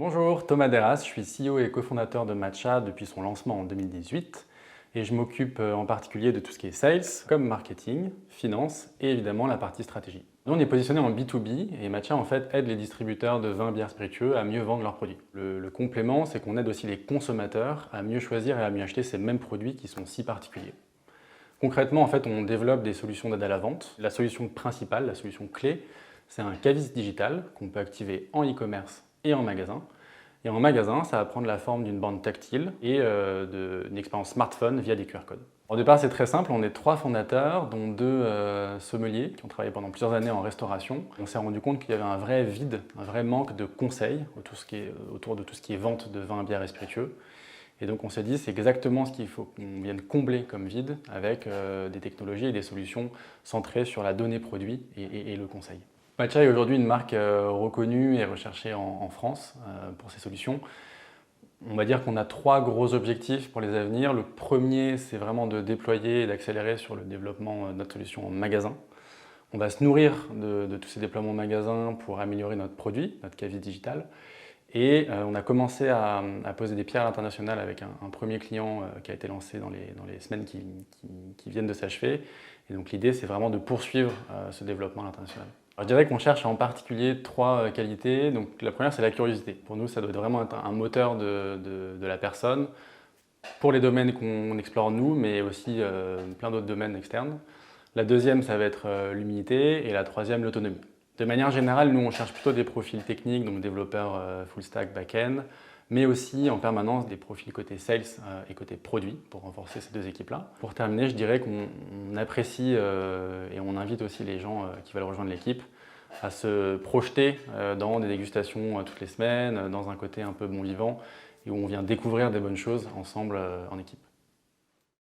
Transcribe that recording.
Bonjour, Thomas Deras, je suis CEO et cofondateur de Matcha depuis son lancement en 2018 et je m'occupe en particulier de tout ce qui est sales, comme marketing, finance et évidemment la partie stratégie. Nous, on est positionné en B2B et Matcha en fait aide les distributeurs de vins bières spiritueux à mieux vendre leurs produits. Le complément, c'est qu'on aide aussi les consommateurs à mieux choisir et à mieux acheter ces mêmes produits qui sont si particuliers. Concrètement, en fait, on développe des solutions d'aide à la vente. La solution principale, la solution clé, c'est un Cavis digital qu'on peut activer en e-commerce et en magasin. Et en magasin, ça va prendre la forme d'une bande tactile et d'une expérience smartphone via des QR codes. Au départ, c'est très simple. On est 3 fondateurs, dont 2 sommeliers qui ont travaillé pendant plusieurs années en restauration. On s'est rendu compte qu'il y avait un vrai vide, un vrai manque de conseils autour de tout ce qui est vente de vins, bières et spiritueux. Et donc on s'est dit c'est exactement ce qu'il faut qu'on vienne combler comme vide avec des technologies et des solutions centrées sur la donnée produit et le conseil. Matcha est aujourd'hui une marque reconnue et recherchée en France pour ses solutions. On va dire qu'on a 3 gros objectifs pour les à venir. Le premier, c'est vraiment de déployer et d'accélérer sur le développement de notre solution en magasin. On va se nourrir de tous ces déploiements en magasin pour améliorer notre produit, notre Cavis digital. Et on a commencé à poser des pierres à l'international avec un premier client qui a été lancé dans les semaines qui viennent de s'achever. Et donc l'idée, c'est vraiment de poursuivre ce développement à l'international. Je dirais qu'on cherche en particulier 3 qualités. Donc la première, c'est la curiosité. Pour nous, ça doit vraiment être un moteur de la personne pour les domaines qu'on explore nous, mais aussi plein d'autres domaines externes. La deuxième, ça va être l'humilité et la troisième, l'autonomie. De manière générale, nous, on cherche plutôt des profils techniques, donc développeurs full stack, back-end, mais aussi en permanence des profils côté sales et côté produit pour renforcer ces 2 équipes-là. Pour terminer, je dirais qu'on apprécie et on invite aussi les gens qui veulent rejoindre l'équipe à se projeter dans des dégustations toutes les semaines, dans un côté un peu bon vivant et où on vient découvrir des bonnes choses ensemble en équipe.